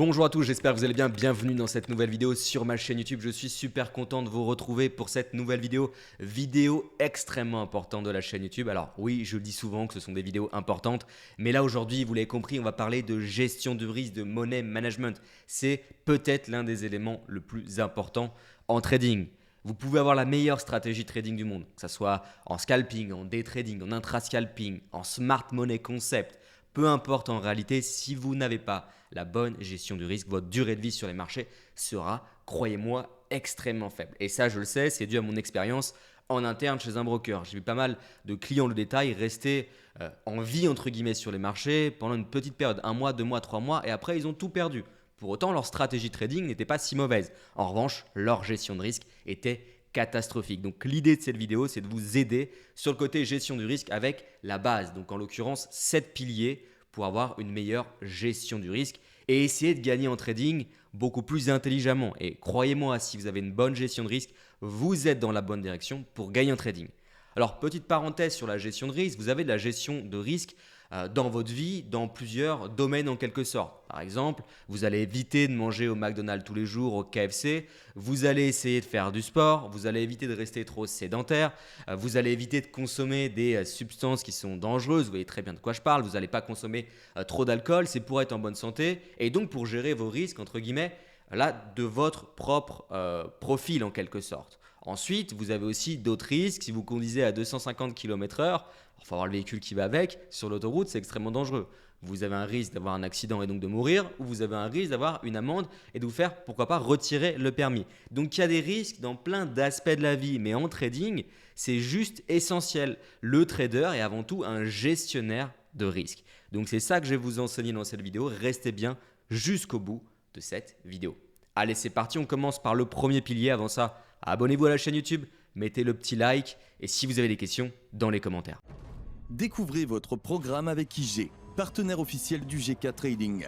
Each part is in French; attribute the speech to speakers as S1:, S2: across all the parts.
S1: Bonjour à tous, j'espère que vous allez bien. Bienvenue dans cette nouvelle vidéo sur ma chaîne YouTube. Je suis super content de vous retrouver pour cette nouvelle vidéo extrêmement importante de la chaîne YouTube. Alors oui, je le dis souvent que ce sont des vidéos importantes, mais là aujourd'hui, vous l'avez compris, on va parler de gestion de risque, de money management. C'est peut-être l'un des éléments le plus importants en trading. Vous pouvez avoir la meilleure stratégie trading du monde, que ce soit en scalping, en day trading, en intra-scalping, en smart money concept. Peu importe en réalité, si vous n'avez pas la bonne gestion du risque, votre durée de vie sur les marchés sera, croyez-moi, extrêmement faible. Et ça, je le sais, c'est dû à mon expérience en interne chez un broker. J'ai vu pas mal de clients de détail rester en vie, entre guillemets, sur les marchés pendant une petite période, 1 mois, 2 mois, 3 mois, et après, ils ont tout perdu. Pour autant, leur stratégie trading n'était pas si mauvaise. En revanche, leur gestion de risque était catastrophique. Donc l'idée de cette vidéo, c'est de vous aider sur le côté gestion du risque avec la base. Donc en l'occurrence, 7 piliers pour avoir une meilleure gestion du risque et essayer de gagner en trading beaucoup plus intelligemment. Et croyez-moi, si vous avez une bonne gestion de risque, vous êtes dans la bonne direction pour gagner en trading. Alors petite parenthèse sur la gestion de risque, vous avez de la gestion de risque dans votre vie, dans plusieurs domaines en quelque sorte. Par exemple, vous allez éviter de manger au McDonald's tous les jours, au KFC, vous allez essayer de faire du sport, vous allez éviter de rester trop sédentaire, vous allez éviter de consommer des substances qui sont dangereuses, vous voyez très bien de quoi je parle, vous n'allez pas consommer trop d'alcool, c'est pour être en bonne santé et donc pour gérer vos risques, entre guillemets, là, de votre propre profil en quelque sorte. Ensuite, vous avez aussi d'autres risques. Si vous conduisez à 250 km/h, il faut avoir le véhicule qui va avec. Sur l'autoroute, c'est extrêmement dangereux. Vous avez un risque d'avoir un accident et donc de mourir, ou vous avez un risque d'avoir une amende et de vous faire, pourquoi pas, retirer le permis. Donc, il y a des risques dans plein d'aspects de la vie, mais en trading, c'est juste essentiel. Le trader est avant tout un gestionnaire de risques. Donc, c'est ça que je vais vous enseigner dans cette vidéo. Restez bien jusqu'au bout de cette vidéo. Allez, c'est parti, on commence par le premier pilier. Avant ça, abonnez-vous à la chaîne YouTube, mettez le petit like et si vous avez des questions, dans les commentaires.
S2: Découvrez votre programme avec IG, partenaire officiel du GK Trading.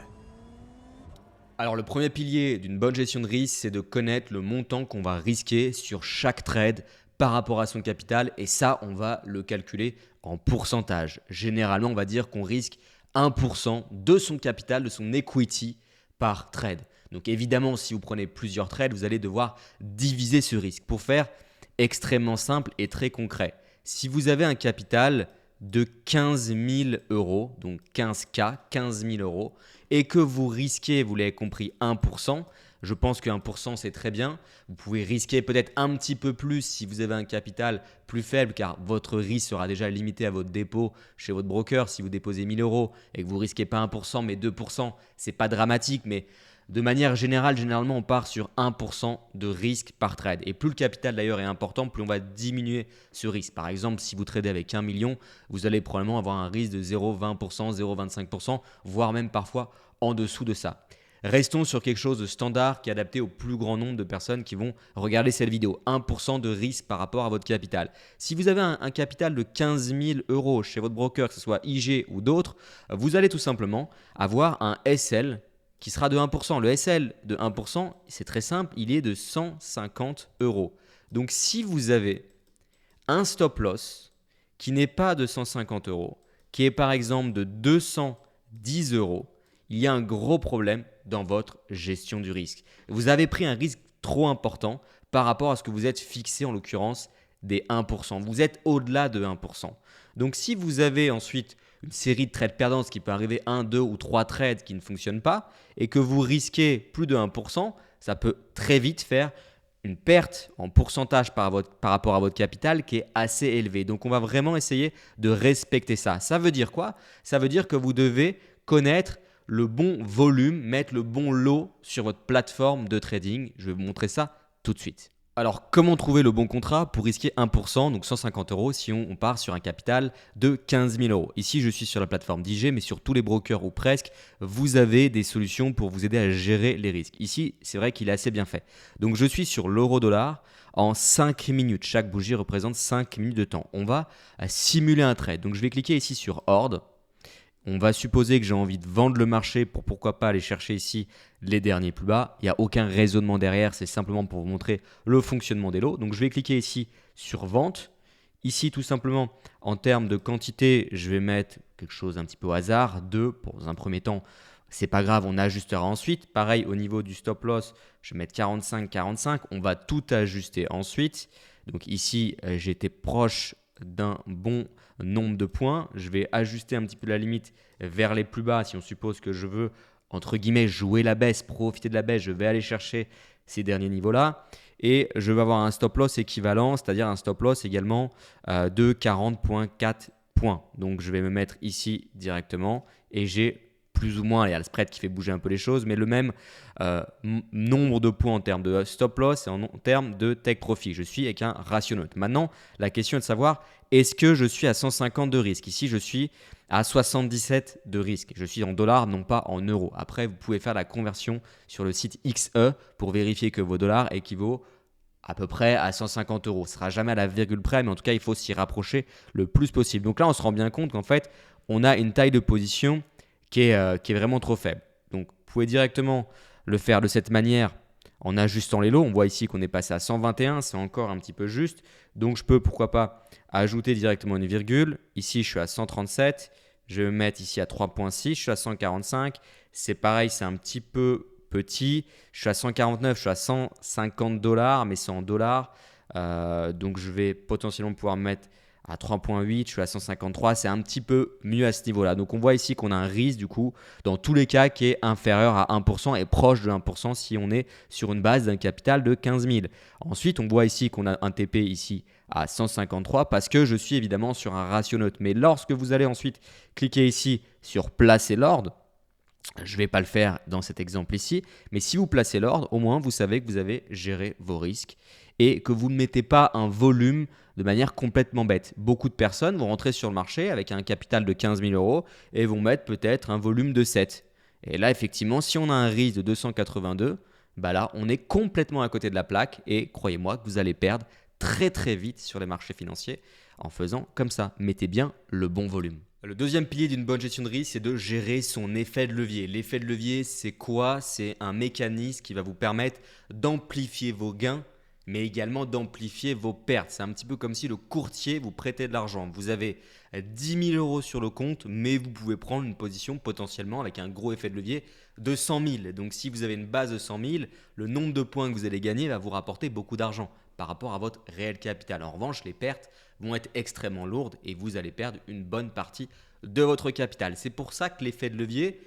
S1: Alors le premier pilier d'une bonne gestion de risque, c'est de connaître le montant qu'on va risquer sur chaque trade par rapport à son capital et ça, on va le calculer en pourcentage. Généralement, on va dire qu'on risque 1% de son capital, de son equity par trade. Donc évidemment, si vous prenez plusieurs trades, vous allez devoir diviser ce risque. Pour faire extrêmement simple et très concret, si vous avez un capital de 15 000 euros, donc 15K, 15 000 euros, et que vous risquez, vous l'avez compris, 1%, je pense que 1% c'est très bien. Vous pouvez risquer peut-être un petit peu plus si vous avez un capital plus faible car votre risque sera déjà limité à votre dépôt chez votre broker. Si vous déposez 1 000 euros et que vous ne risquez pas 1% mais 2%, ce n'est pas dramatique. Mais de manière générale, généralement, on part sur 1% de risque par trade. Et plus le capital d'ailleurs est important, plus on va diminuer ce risque. Par exemple, si vous tradez avec 1 million, vous allez probablement avoir un risque de 0,20%, 0,25%, voire même parfois en dessous de ça. Restons sur quelque chose de standard qui est adapté au plus grand nombre de personnes qui vont regarder cette vidéo. 1% de risque par rapport à votre capital. Si vous avez un capital de 15 000 euros chez votre broker, que ce soit IG ou d'autres, vous allez tout simplement avoir un SL qui sera de 1%. Le SL de 1%, c'est très simple, il est de 150 euros. Donc si vous avez un stop loss qui n'est pas de 150 euros, qui est par exemple de 210 euros, il y a un gros problème dans votre gestion du risque. Vous avez pris un risque trop important par rapport à ce que vous êtes fixé, en l'occurrence des 1%. Vous êtes au-delà de 1%. Donc si vous avez ensuite une série de trades perdants, ce qui peut arriver 1, 2 ou 3 trades qui ne fonctionnent pas, et que vous risquez plus de 1%, ça peut très vite faire une perte en pourcentage par rapport à votre capital qui est assez élevée. Donc on va vraiment essayer de respecter ça. Ça veut dire quoi? Ça veut dire que vous devez connaître le bon volume, mettre le bon lot sur votre plateforme de trading. Je vais vous montrer ça tout de suite. Alors, comment trouver le bon contrat pour risquer 1%, donc 150 euros, si on part sur un capital de 15 000 euros. Ici, je suis sur la plateforme d'IG, mais sur tous les brokers ou presque, vous avez des solutions pour vous aider à gérer les risques. Ici, c'est vrai qu'il est assez bien fait. Donc, je suis sur l'euro-dollar en 5 minutes. Chaque bougie représente 5 minutes de temps. On va simuler un trade. Donc, je vais cliquer ici sur Ordre. On va supposer que j'ai envie de vendre le marché pour pourquoi pas aller chercher ici les derniers plus bas. Il n'y a aucun raisonnement derrière, c'est simplement pour vous montrer le fonctionnement des lots. Donc je vais cliquer ici sur vente. Ici tout simplement en termes de quantité, je vais mettre quelque chose un petit peu au hasard, 2 pour un premier temps. c'est pas grave, on ajustera ensuite. Pareil, au niveau du stop loss, je vais mettre 45, 45. On va tout ajuster ensuite. Donc ici, j'étais proche d'un bon nombre de points. Je vais ajuster un petit peu la limite vers les plus bas si on suppose que je veux, entre guillemets, jouer la baisse, profiter de la baisse. Je vais aller chercher ces derniers niveaux-là. Et je vais avoir un stop loss équivalent, c'est-à-dire un stop loss également de 40,4 points. Donc je vais me mettre ici directement et j'ai plus ou moins, il y a le spread qui fait bouger un peu les choses, mais le même nombre de points en termes de stop loss et en termes de take profit. Je suis avec un ratio note. Maintenant, la question est de savoir, est-ce que je suis à 150 de risque? Ici, je suis à 77 de risque. Je suis en dollars, non pas en euros. Après, vous pouvez faire la conversion sur le site XE pour vérifier que vos dollars équivaut à peu près à 150 euros. Ce ne sera jamais à la virgule près, mais en tout cas, il faut s'y rapprocher le plus possible. Donc là, on se rend bien compte qu'en fait, on a une taille de position qui est vraiment trop faible. Donc, vous pouvez directement le faire de cette manière en ajustant les lots. On voit ici qu'on est passé à 121, c'est encore un petit peu juste. Donc, je peux, pourquoi pas, ajouter directement une virgule. Ici, je suis à 137. Je vais me mettre ici à 3,6. Je suis à 145. C'est pareil, c'est un petit peu petit. Je suis à 149, je suis à 150 dollars, mais c'est en dollars. Donc, je vais potentiellement pouvoir me mettre à 3,8, je suis à 153, c'est un petit peu mieux à ce niveau-là. Donc on voit ici qu'on a un risque du coup dans tous les cas qui est inférieur à 1% et proche de 1% si on est sur une base d'un capital de 15 000. Ensuite, on voit ici qu'on a un TP ici à 153 parce que je suis évidemment sur un ratio note. Mais lorsque vous allez ensuite cliquer ici sur placer l'ordre, je ne vais pas le faire dans cet exemple ici, mais si vous placez l'ordre, au moins vous savez que vous avez géré vos risques et que vous ne mettez pas un volume de manière complètement bête. Beaucoup de personnes vont rentrer sur le marché avec un capital de 15 000 euros et vont mettre peut-être un volume de 7. Et là, effectivement, si on a un risque de 282, bah là, on est complètement à côté de la plaque et croyez-moi que vous allez perdre très très vite sur les marchés financiers en faisant comme ça. Mettez bien le bon volume. Le deuxième pilier d'une bonne gestion de risque, c'est de gérer son effet de levier. L'effet de levier, c'est quoi? C'est un mécanisme qui va vous permettre d'amplifier vos gains, mais également d'amplifier vos pertes. C'est un petit peu comme si le courtier vous prêtait de l'argent. Vous avez 10 000 euros sur le compte, mais vous pouvez prendre une position potentiellement avec un gros effet de levier de 100 000. Donc si vous avez une base de 100 000, le nombre de points que vous allez gagner va vous rapporter beaucoup d'argent par rapport à votre réel capital. En revanche, les pertes vont être extrêmement lourdes et vous allez perdre une bonne partie de votre capital. C'est pour ça que l'effet de levier,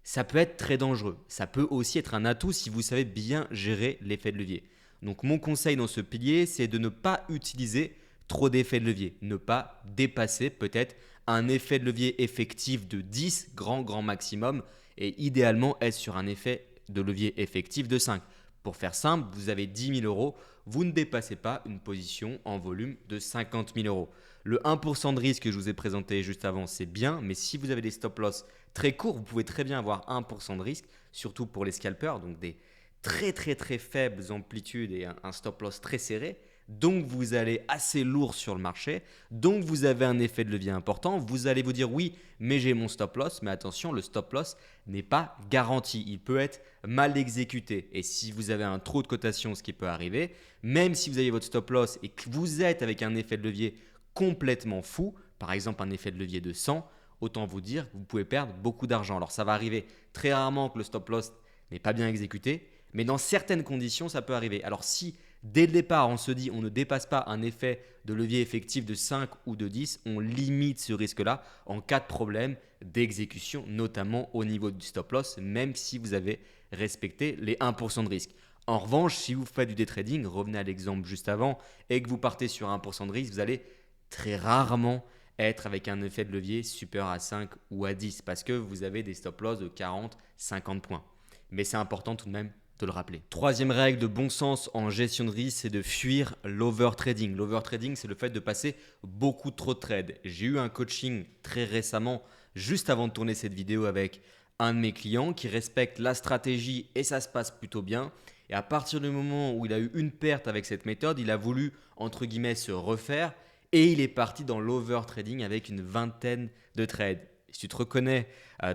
S1: ça peut être très dangereux. Ça peut aussi être un atout si vous savez bien gérer l'effet de levier. Donc mon conseil dans ce pilier, c'est de ne pas utiliser trop d'effets de levier. Ne pas dépasser peut-être un effet de levier effectif de 10, grand maximum, et idéalement être sur un effet de levier effectif de 5. Pour faire simple, vous avez 10 000 euros, vous ne dépassez pas une position en volume de 50 000 euros. Le 1% de risque que je vous ai présenté juste avant, c'est bien, mais si vous avez des stop loss très courts, vous pouvez très bien avoir 1% de risque, surtout pour les scalpers, donc des très faibles amplitudes et un stop loss très serré. Donc vous allez assez lourd sur le marché, donc vous avez un effet de levier important. Vous allez vous dire oui, mais j'ai mon stop loss, mais attention, le stop loss n'est pas garanti, il peut être mal exécuté. Et si vous avez un trou de cotation, ce qui peut arriver, même si vous avez votre stop loss et que vous êtes avec un effet de levier complètement fou, par exemple un effet de levier de 100, autant vous dire que vous pouvez perdre beaucoup d'argent. Alors ça va arriver très rarement que le stop loss n'est pas bien exécuté, mais dans certaines conditions, ça peut arriver. Alors si dès le départ, on se dit on ne dépasse pas un effet de levier effectif de 5 ou de 10, on limite ce risque-là en cas de problème d'exécution, notamment au niveau du stop loss, même si vous avez respecté les 1% de risque. En revanche, si vous faites du day trading, revenez à l'exemple juste avant, et que vous partez sur 1% de risque, vous allez très rarement être avec un effet de levier supérieur à 5 ou à 10 parce que vous avez des stop loss de 40, 50 points. Mais c'est important tout de même de le rappeler. Troisième règle de bon sens en gestion de risque, c'est de fuir l'overtrading. L'overtrading, c'est le fait de passer beaucoup trop de trades. J'ai eu un coaching très récemment, juste avant de tourner cette vidéo avec un de mes clients qui respecte la stratégie et ça se passe plutôt bien. Et à partir du moment où il a eu une perte avec cette méthode, il a voulu, entre guillemets, se refaire et il est parti dans l'overtrading avec une vingtaine de trades. Si tu te reconnais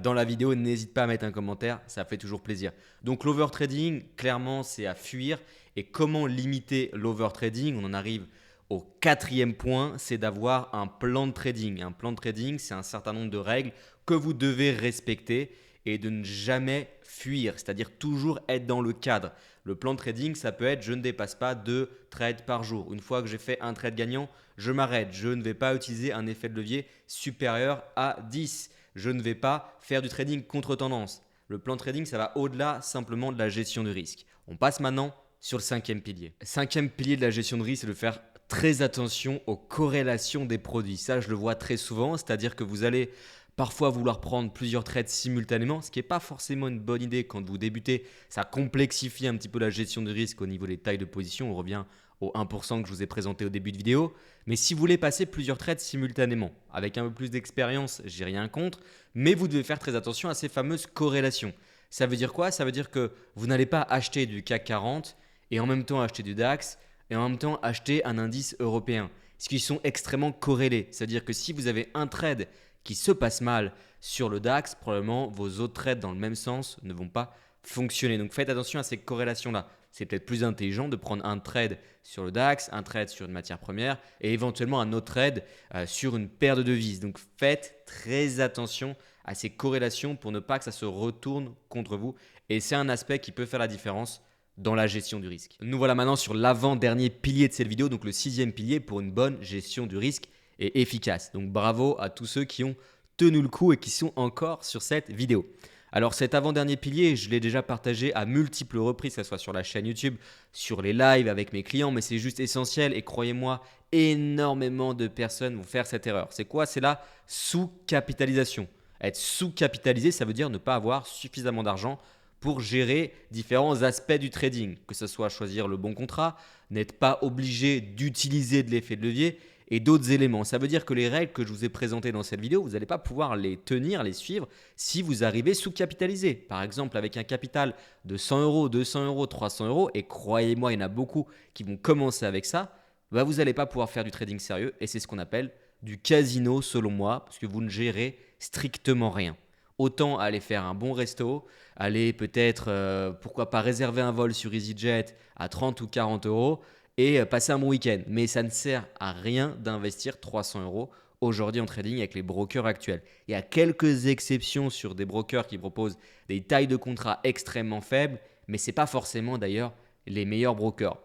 S1: dans la vidéo, n'hésite pas à mettre un commentaire, ça fait toujours plaisir. Donc l'overtrading, clairement, c'est à fuir. Et comment limiter l'overtrading? On en arrive au quatrième point, c'est d'avoir un plan de trading. Un plan de trading, c'est un certain nombre de règles que vous devez respecter. et de ne jamais fuir, c'est-à-dire toujours être dans le cadre. Le plan de trading, ça peut être je ne dépasse pas 2 trades par jour. Une fois que j'ai fait un trade gagnant, je m'arrête. Je ne vais pas utiliser un effet de levier supérieur à 10. Je ne vais pas faire du trading contre tendance. Le plan de trading, ça va au-delà simplement de la gestion du risque. On passe maintenant sur le cinquième pilier. Le cinquième pilier de la gestion de risque, c'est de faire très attention aux corrélations des produits. Ça, je le vois très souvent, c'est-à-dire que vous allez parfois vouloir prendre plusieurs trades simultanément, ce qui n'est pas forcément une bonne idée quand vous débutez. Ça complexifie un petit peu la gestion du risque au niveau des tailles de position. On revient au 1% que je vous ai présenté au début de vidéo. Mais si vous voulez passer plusieurs trades simultanément, avec un peu plus d'expérience, j'ai rien contre, mais vous devez faire très attention à ces fameuses corrélations. Ça veut dire quoi? Ça veut dire que vous n'allez pas acheter du CAC 40 et en même temps acheter du DAX et en même temps acheter un indice européen, parce qu'ils sont extrêmement corrélés. C'est-à-dire que si vous avez un trade qui se passe mal sur le DAX, probablement vos autres trades dans le même sens ne vont pas fonctionner. Donc faites attention à ces corrélations-là. C'est peut-être plus intelligent de prendre un trade sur le DAX, un trade sur une matière première et éventuellement un autre trade sur une paire de devises. Donc faites très attention à ces corrélations pour ne pas que ça se retourne contre vous. Et c'est un aspect qui peut faire la différence dans la gestion du risque. Nous voilà maintenant sur l'avant-dernier pilier de cette vidéo, donc le sixième pilier pour une bonne gestion du risque et efficace. Donc bravo à tous ceux qui ont tenu le coup et qui sont encore sur cette vidéo. Alors cet avant-dernier pilier, je l'ai déjà partagé à multiples reprises, que ce soit sur la chaîne YouTube, sur les lives avec mes clients, mais c'est juste essentiel et croyez-moi, énormément de personnes vont faire cette erreur. C'est quoi? C'est la sous-capitalisation. Être sous-capitalisé, ça veut dire ne pas avoir suffisamment d'argent pour gérer différents aspects du trading, que ce soit choisir le bon contrat, n'être pas obligé d'utiliser de l'effet de levier et d'autres éléments. Ça veut dire que les règles que je vous ai présentées dans cette vidéo, vous n'allez pas pouvoir les tenir, les suivre si vous arrivez sous-capitalisé. Par exemple, avec un capital de 100 euros, 200 euros, 300 euros, et croyez-moi, il y en a beaucoup qui vont commencer avec ça, bah vous n'allez pas pouvoir faire du trading sérieux et c'est ce qu'on appelle du casino selon moi, parce que vous ne gérez strictement rien. Autant aller faire un bon resto, aller peut-être, pourquoi pas réserver un vol sur EasyJet à 30 ou 40 euros et passer un bon week-end. Mais ça ne sert à rien d'investir 300 euros aujourd'hui en trading avec les brokers actuels. Il y a quelques exceptions sur des brokers qui proposent des tailles de contrat extrêmement faibles, mais ce n'est pas forcément d'ailleurs les meilleurs brokers.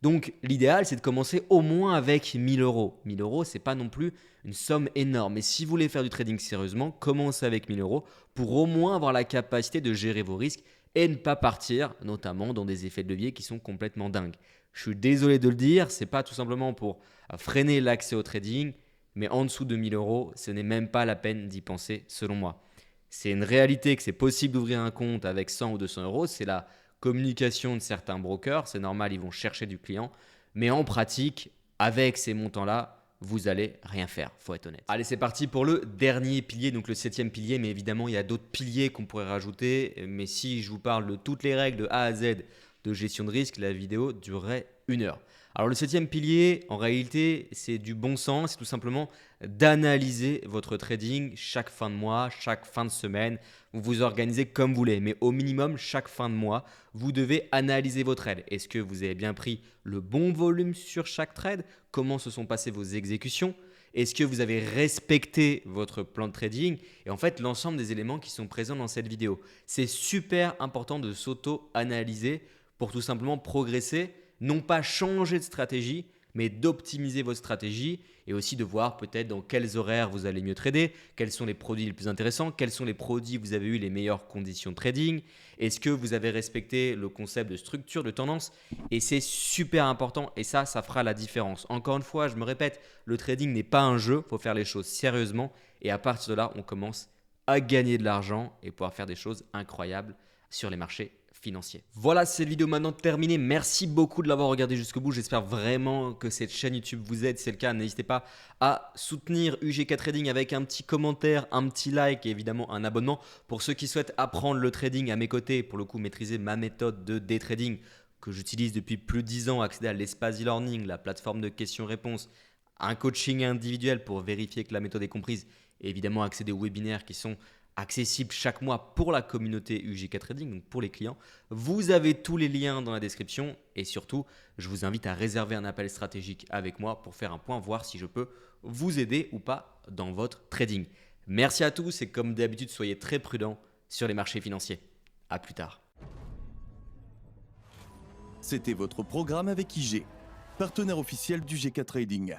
S1: Donc l'idéal, c'est de commencer au moins avec 1000 euros. 1000 euros, ce n'est pas non plus une somme énorme. Et si vous voulez faire du trading sérieusement, commencez avec 1000 euros pour au moins avoir la capacité de gérer vos risques et ne pas partir notamment dans des effets de levier qui sont complètement dingues. Je suis désolé de le dire, ce n'est pas tout simplement pour freiner l'accès au trading, mais en dessous de 1000 euros, ce n'est même pas la peine d'y penser selon moi. C'est une réalité que c'est possible d'ouvrir un compte avec 100 ou 200 euros, c'est la communication de certains brokers, c'est normal, ils vont chercher du client, mais en pratique, avec ces montants-là, vous allez rien faire, faut être honnête. Allez, c'est parti pour le dernier pilier, donc le septième pilier, mais évidemment, il y a d'autres piliers qu'on pourrait rajouter, mais si je vous parle de toutes les règles de A à Z de gestion de risque, la vidéo durerait 1 heure. Alors le septième pilier, en réalité, c'est du bon sens, c'est tout simplement d'analyser votre trading chaque fin de mois, chaque fin de semaine. Vous vous organisez comme vous voulez, mais au minimum, chaque fin de mois, vous devez analyser vos trades. Est-ce que vous avez bien pris le bon volume sur chaque trade? Comment se sont passées vos exécutions? Est-ce que vous avez respecté votre plan de trading? Et en fait, l'ensemble des éléments qui sont présents dans cette vidéo. C'est super important de s'auto-analyser pour tout simplement progresser, non pas changer de stratégie, mais d'optimiser votre stratégie et aussi de voir peut-être dans quels horaires vous allez mieux trader, quels sont les produits les plus intéressants, quels sont les produits où vous avez eu les meilleures conditions de trading, est-ce que vous avez respecté le concept de structure, de tendance, et c'est super important et ça fera la différence. Encore une fois, je me répète, le trading n'est pas un jeu, il faut faire les choses sérieusement et à partir de là, on commence à gagner de l'argent et pouvoir faire des choses incroyables sur les marchés financier. Voilà, cette vidéo maintenant terminée. Merci beaucoup de l'avoir regardé jusqu'au bout. J'espère vraiment que cette chaîne YouTube vous aide. Si c'est le cas, n'hésitez pas à soutenir UGK Trading avec un petit commentaire, un petit like et évidemment un abonnement. Pour ceux qui souhaitent apprendre le trading à mes côtés, pour le coup maîtriser ma méthode de day trading que j'utilise depuis plus de 10 ans, accéder à l'espace e-learning, la plateforme de questions-réponses, un coaching individuel pour vérifier que la méthode est comprise et évidemment accéder aux webinaires qui sont accessible chaque mois pour la communauté UGK Trading, donc pour les clients. Vous avez tous les liens dans la description et surtout, je vous invite à réserver un appel stratégique avec moi pour faire un point, voir si je peux vous aider ou pas dans votre trading. Merci à tous et comme d'habitude, soyez très prudents sur les marchés financiers. À plus tard.
S2: C'était votre programme avec IG, partenaire officiel du GK Trading.